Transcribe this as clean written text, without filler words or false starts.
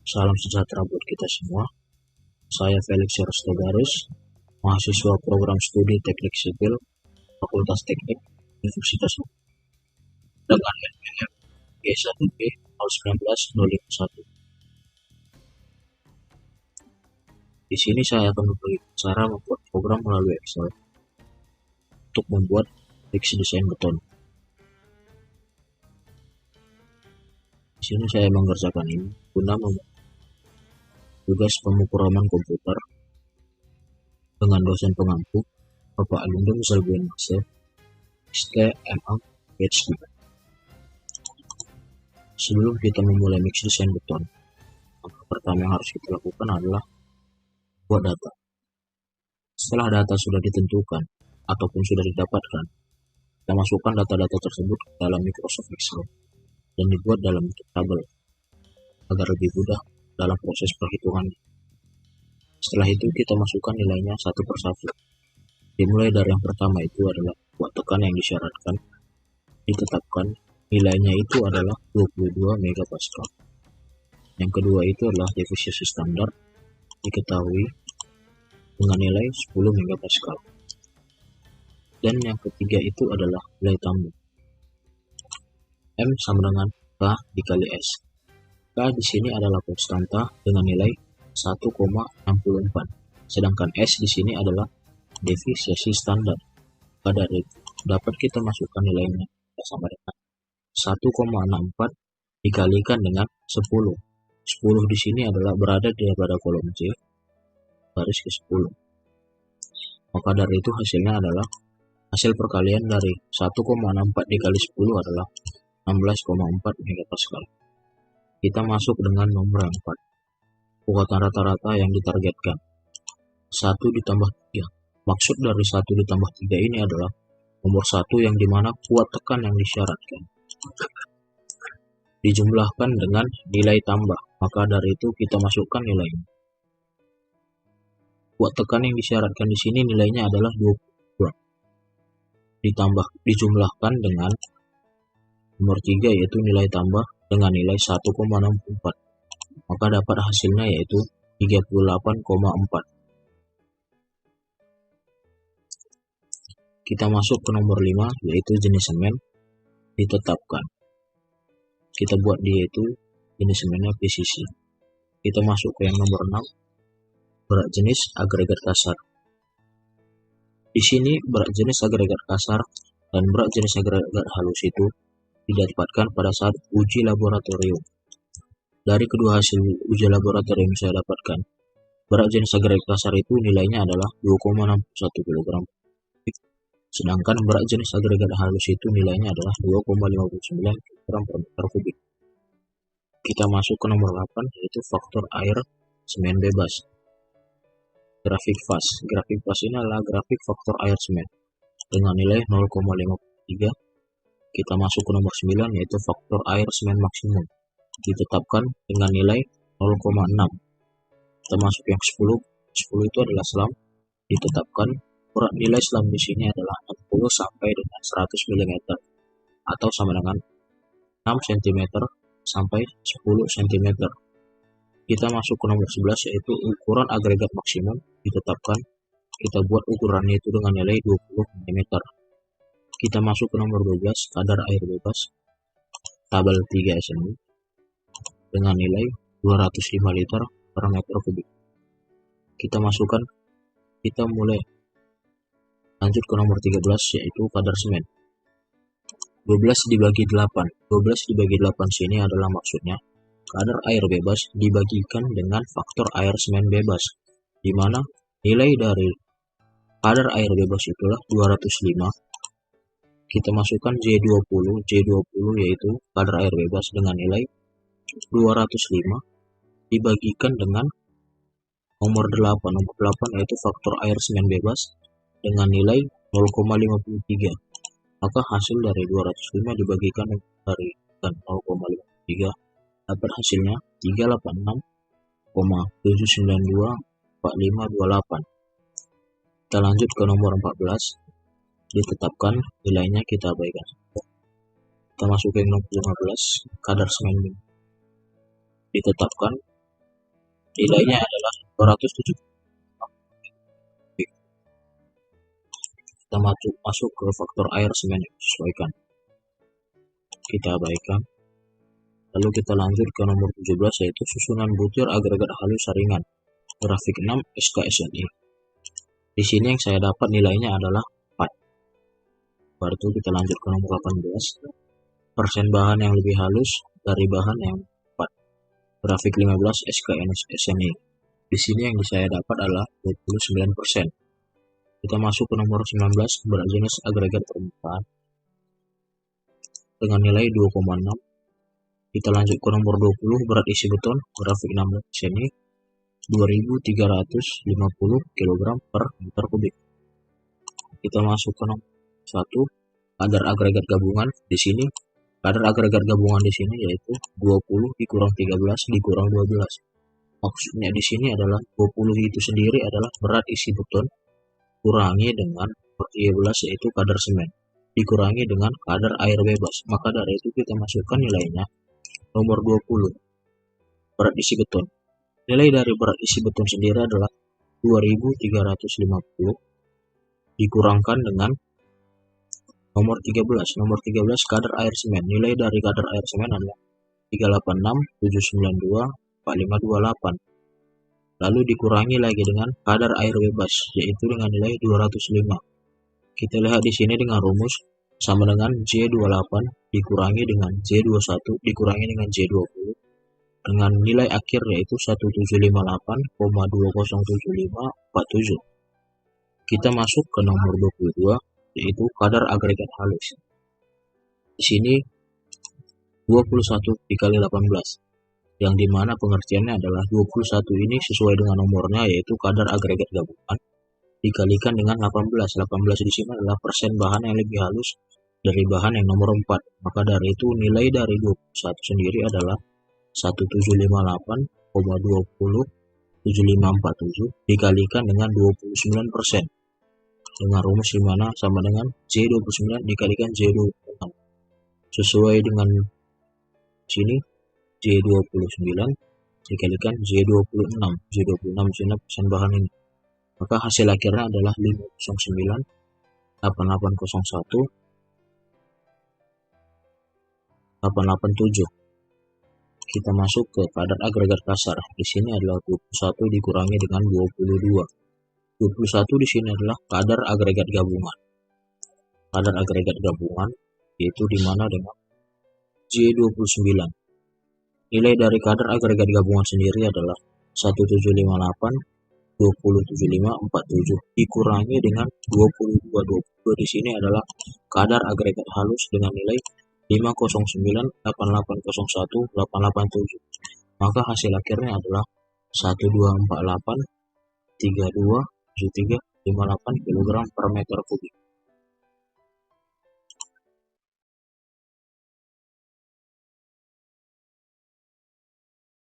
Salam sejahtera buat kita semua. Saya Felix Rostogarus, mahasiswa program studi Teknik Sipil, Fakultas Teknik, Universitas dengan NPM G1B 019-051. Di sini saya akan berbagi cara membuat program melalui Excel untuk membuat fiksi desain beton. Di sini saya mengerjakan ini guna tugas pemrograman komputer dengan dosen pengampu Bapak Alundum Zalbuin Mase, STMA PhD. Sebelum kita memulai mix desain beton, maka pertama yang harus kita lakukan adalah buat data. Setelah data sudah ditentukan ataupun sudah didapatkan, kita masukkan data-data tersebut ke dalam Microsoft Excel dan dibuat dalam bentuk tabel agar lebih mudah dalam proses perhitungan. Setelah itu kita masukkan nilainya satu persatu. Dimulai dari yang pertama itu adalah kuat tekan yang disyaratkan, ditetapkan nilainya itu adalah 22 MPa. Yang kedua itu adalah defisiensi standar, diketahui dengan nilai 10 MPa. Dan yang ketiga itu adalah nilai tambah. M sama dengan K dikali S. K di sini adalah konstanta dengan nilai 1,64. Sedangkan S di sini adalah defisiensi standar. Pada itu dapat kita masukkan nilainya sama dengan 1,64 dikalikan dengan 10. 10 di sini adalah berada di pada kolom C baris ke-10. Maka dari itu hasilnya adalah hasil perkalian dari 1,64 dikali 10 adalah 16,4 MPa. Kita masuk dengan nomor yang 4. Kekuatan rata-rata yang ditargetkan 1 ditambah 3. Maksud dari 1 ditambah 3 ini adalah nomor 1 yang dimana kuat tekan yang disyaratkan dijumlahkan dengan nilai tambah, maka dari itu kita masukkan nilainya. Kuat tekan yang disyaratkan di sini nilainya adalah 22. Dijumlahkan dengan nomor 3 yaitu nilai tambah dengan nilai 1,64. Maka dapat hasilnya yaitu 38,4. Kita masuk ke nomor 5 yaitu jenis semen ditetapkan. Kita buat dia itu jenis semennya PCC. Kita masuk ke yang nomor 6, berat jenis agregat kasar. Di sini berat jenis agregat kasar dan berat jenis agregat halus itu didapatkan pada saat uji laboratorium. Dari kedua hasil uji laboratorium saya dapatkan, berat jenis agregat kasar itu nilainya adalah 2,61 kg. Sedangkan berat jenis agregat halus itu nilainya adalah 2,59 kg per meter kubik. Kita masuk ke nomor 8 yaitu faktor air semen bebas. Grafik fas. Grafik fas ini adalah grafik faktor air semen dengan nilai 0,53. Kita masuk ke nomor 9 yaitu faktor air semen maksimum. Ditetapkan dengan nilai 0,6. Kita masuk yang 10. 10 itu adalah selam. Ditetapkan berat nilai selam di sini adalah 60 sampai dengan 100 mm atau sama dengan 6 cm sampai 10 cm. Kita masuk ke nomor 11 yaitu ukuran agregat maksimum. Ditetapkan kita buat ukurannya itu dengan nilai 20 mm. Kita masuk ke nomor 12 kadar air bebas tabel 3 SNI dengan nilai 205 liter per meter kubik. Kita masukkan, kita mulai lanjut ke nomor 13 yaitu kadar semen. 12 dibagi 8. 12 dibagi 8 sini adalah maksudnya kadar air bebas dibagikan dengan faktor air semen bebas, di mana nilai dari kadar air bebas itulah 205. Kita masukkan J20. J20 yaitu kadar air bebas dengan nilai 205 dibagikan dengan nomor 8. Nomor 8 yaitu faktor air semen bebas dengan nilai 0,53. Maka hasil dari 205 dibagikan dari 0,53 dapat hasilnya 386,7924528. Kita lanjut ke nomor 14. Ditetapkan nilainya kita abaikan. Kita masuk ke nomor 15 kadar semen ditetapkan nilainya adalah 270. Kita masuk ke faktor air semen yang disesuaikan. Kita abaikan. Lalu kita lanjut ke nomor 17, yaitu susunan butir agregat halus saringan. Grafik 6 SKSNI. Di sini yang saya dapat nilainya adalah 4. Baru itu kita lanjut ke nomor 18. Persen bahan yang lebih halus dari bahan yang 4. Grafik 15 SKSNI. Di sini yang saya dapat adalah 29%. Kita masuk ke nomor 19, berat jenis agregat permukaan dengan nilai 2,6. Kita lanjut ke nomor 20, berat isi beton, grafik 16 sini 2350 kg per meter kubik. Kita masuk ke nomor 1, kadar agregat gabungan. Di sini kadar agregat gabungan di sini yaitu 20 dikurang 13 dikurang 12. Maksudnya di sini adalah 20 itu sendiri adalah berat isi beton kurangi dengan 13 yaitu kadar semen dikurangi dengan kadar air bebas. Maka dari itu kita masukkan nilainya nomor 20, berat isi beton. Nilai dari berat isi beton sendiri adalah 2350 dikurangkan dengan nomor 13. Nomor 13 kadar air semen. Nilai dari kadar air semen adalah 386, 792, 4528. Lalu dikurangi lagi dengan kadar air bebas, yaitu dengan nilai 205. Kita lihat di sini dengan rumus sama dengan J28 dikurangi dengan J21 dikurangi dengan J20 dengan nilai akhir yaitu 1758,207547. Kita masuk ke nomor 22, yaitu kadar agregat halus. Di sini 21 dikali 18, yang dimana pengertiannya adalah 21 ini sesuai dengan nomornya yaitu kadar agregat gabungan dikalikan dengan 18. 18 di sini adalah persen bahan yang lebih halus dari bahan yang nomor 4. Maka dari itu nilai dari 21 sendiri adalah 1758,207547 dikalikan dengan 29%. Dengan rumus dimana sama dengan J29 dikalikan J26. Sesuai dengan sini J29 dikalikan J26. J26 sini persen bahan ini. Maka hasil akhirnya adalah 509 8801 887. Kita masuk ke kadar agregat kasar. Di sini adalah 21 dikurangi dengan 22. 21 di sini adalah kadar agregat gabungan. Kadar agregat gabungan yaitu dimana dengan J29. Nilai dari kadar agregat gabungan sendiri adalah 1758,207547 dikurangi dengan 22. 22 di sini adalah kadar agregat halus dengan nilai 5098801 Maka hasil akhirnya adalah 1248,327358 kg per meter kubik.